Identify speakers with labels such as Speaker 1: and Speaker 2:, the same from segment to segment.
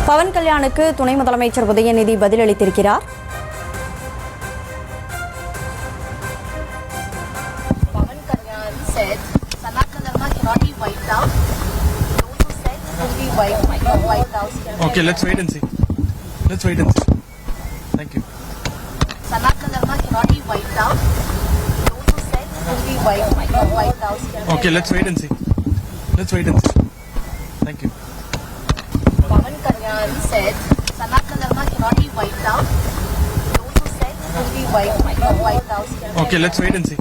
Speaker 1: பவன் கல்யாணுக்கு துணை முதலமைச்சர் Udhayanidhi பதிலளித்திருக்கிறார்.
Speaker 2: Pawan Kalyan said Sanatana Dharma cannot be wiped out. Those who said it will be wiped out.
Speaker 3: Okay, let's wait and see. Thank you.
Speaker 2: Sanatana Dharma cannot be wiped out. Those who said it will be wiped out.
Speaker 3: Okay, let's wait and see. Thank you.
Speaker 2: Pawan Kalyan said Sanatana Dharma cannot be wiped out. Those who said it will be wiped out.
Speaker 3: Okay, let's wait and see.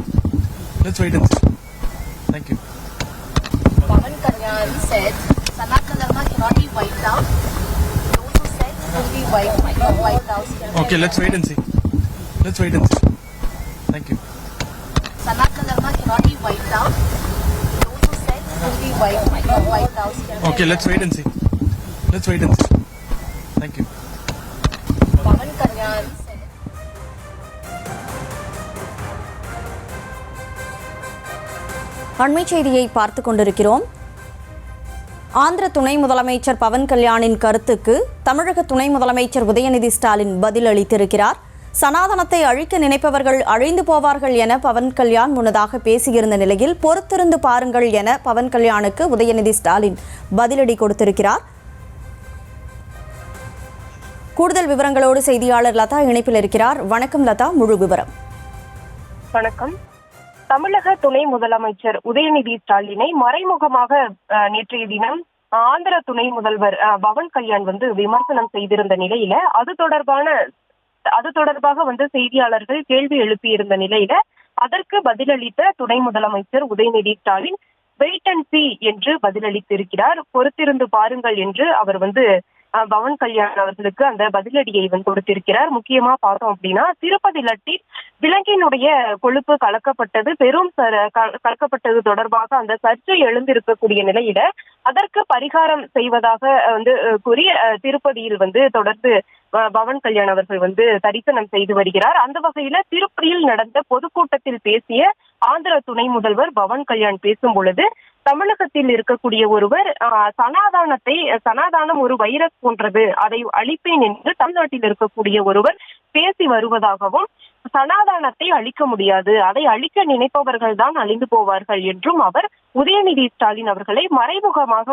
Speaker 3: Thank you.
Speaker 2: Pawan Kalyan said Sanatana Dharma cannot be wiped out. Those who said it will be wiped out.
Speaker 3: Okay, let's wait and see. Thank you.
Speaker 2: Sanatana Dharma cannot be wiped out. Those who said it will be wiped out.
Speaker 3: Okay, let's wait and see. Thank you.
Speaker 2: Pawan Kalyan said
Speaker 1: அண்மை செய்தியை பார்த்துக் கொண்டிருக்கிறோம். ஆந்திர துணை முதலமைச்சர் பவன் கல்யாணின் கருத்துக்கு தமிழக துணை முதலமைச்சர் உதயநிதி ஸ்டாலின் பதில் அளித்திருக்கிறார். சனாதனத்தை அழிக்க நினைப்பவர்கள் அழிந்து போவார்கள் என பவன் கல்யாண் முன்னதாக பேசியிருந்த நிலையில் பொறுத்திருந்து பாருங்கள் என பவன் கல்யாணுக்கு உதயநிதி ஸ்டாலின் பதிலடி கொடுத்திருக்கிறார். கூடுதல் விவரங்களோடு செய்தியாளர் லதா இணைப்பில் இருக்கிறார். வணக்கம் லதா, முழு விவரம்.
Speaker 4: வணக்கம். தமிழக துணை முதலமைச்சர் உதயநிதி ஸ்டாலினை மறைமுகமாக நேற்றைய தினம் ஆந்திர துணை முதல்வர் பவன் கல்யாண் விமர்சனம் செய்திருந்த நிலையில அது தொடர்பாக செய்தியாளர்கள் கேள்வி எழுப்பியிருந்த நிலையில அதற்கு பதிலளித்த துணை முதலமைச்சர் Udhayanidhi Stalin wait and see என்று பதிலளித்திருக்கிறார். பொறுத்திருந்து பாருங்கள் என்று அவர் பவன் கல்யாண் அவர்களுக்கு அந்த பதிலடியை கொடுத்திருக்கிறார். முக்கியமா பார்த்தோம் அப்படின்னா, திருப்பதி லட்டில் விலங்கினுடைய கொழுப்பு கலக்கப்பட்டது தொடர்பாக அந்த சர்ச்சை எழுந்திருக்கக்கூடிய நிலையில அதற்கு பரிகாரம் செய்வதாக கூறி திருப்பதியில் தொடர்ந்து பவன் கல்யாண் அவர்கள் தரிசனம் செய்து வருகிறார். அந்த வகையில திருப்பதியில் நடந்த பொதுக்கூட்டத்தில் பேசிய ஆந்திர துணை முதல்வர் பவன் கல்யாண் பேசும் பொழுது, தமிழகத்தில் இருக்கக்கூடிய ஒருவர் சனாதானம் ஒரு வைரஸ் போன்றது, அதை அழிப்பேன் என்று தமிழ்நாட்டில் இருக்கக்கூடிய ஒருவர் பேசி வருவதாகவும், சனாதானத்தை அழிக்க முடியாது, அதை அழிக்க நினைப்பவர்கள் தான் அழிந்து போவார்கள் என்றும் அவர் உதயநிதி ஸ்டாலின் அவர்களை மறைமுகமாக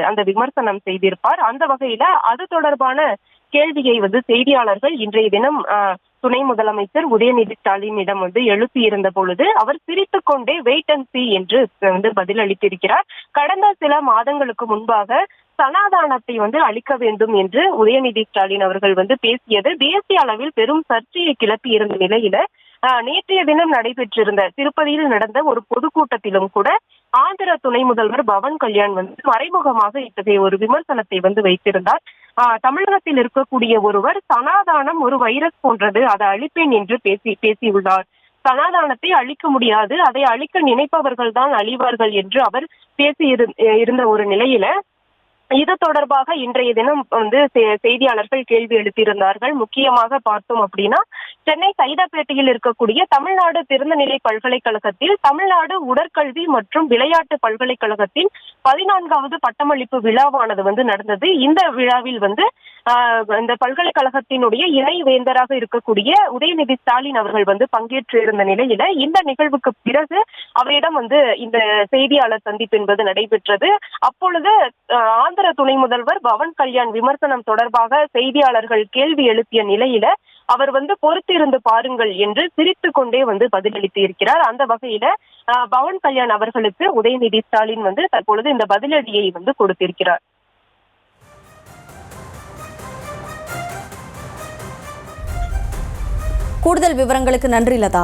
Speaker 4: அந்த விமர்சனம் செய்திருப்பார். அந்த வகையில அது தொடர்பான கேள்வியை செய்தியாளர்கள் இன்றைய தினம் துணை முதலமைச்சர் உதயநிதி ஸ்டாலினிடம் எழுப்பியிருந்த பொழுது அவர் சிரித்துக் கொண்டே வெயிட் அண்ட் சி என்று பதிலளித்திருக்கிறார். கடந்த சில மாதங்களுக்கு முன்பாக சனாதானத்தை அழிக்க வேண்டும் என்று உதயநிதி ஸ்டாலின் அவர்கள் பேசியது தேசிய அளவில் பெரும் சர்ச்சையை கிளப்பி இருந்த நிலையில நேற்றைய தினம் நடைபெற்றிருந்த திருப்பதியில் நடந்த ஒரு பொதுக்கூட்டத்திலும் கூட ஆந்திர துணை முதல்வர் பவன் கல்யாண் மறைமுகமாக இத்தகைய ஒரு விமர்சனத்தை வைத்திருந்தார். தமிழகத்தில் இருக்கக்கூடிய ஒருவர் சனாதானம் ஒரு வைரஸ் போன்றது, அதை அழிப்பேன் என்று பேசியுள்ளார். சனாதானத்தை அழிக்க முடியாது, அதை அழிக்க நினைப்பவர்கள் தான் அழிவார்கள் என்று அவர் இருந்த ஒரு நிலையில இது தொடர்பாக இன்றைய தினம் செய்தியாளர்கள் கேள்வி எழுப்பியிருந்தார்கள். முக்கியமாக பார்த்தோம் அப்படின்னா, சென்னை சைதாப்பேட்டையில் இருக்கக்கூடிய தமிழ்நாடு திறந்தநிலை பல்கலைக்கழகத்தில் தமிழ்நாடு உடற்கல்வி மற்றும் விளையாட்டு பல்கலைக்கழகத்தின் 14வது பட்டமளிப்பு விழாவானது நடந்தது. இந்த விழாவில் இந்த பல்கலைக்கழகத்தினுடைய இணை வேந்தராக இருக்கக்கூடிய உதயநிதி ஸ்டாலின் அவர்கள் பங்கேற்று இருந்த நிலையில இந்த நிகழ்வுக்கு பிறகு அவரிடம் இந்த செய்தியாளர் சந்திப்பு என்பது நடைபெற்றது. அப்பொழுது ஆந்திர துணை முதல்வர் பவன் கல்யாண் விமர்சனம் தொடர்பாக செய்தியாளர்கள் கேள்வி எழுப்பிய நிலையில அவர் பொறுத்திருந்து பாருங்கள் என்று சிரித்துக் கொண்டே பதிலளித்து இருக்கிறார். அந்த வகையில பவன் கல்யாண் அவர்களுக்கு உதயநிதி ஸ்டாலின் தற்பொழுது இந்த பதிலடியை கொடுத்திருக்கிறார்.
Speaker 1: கூடுதல் விவரங்களுக்கு நன்றி லதா.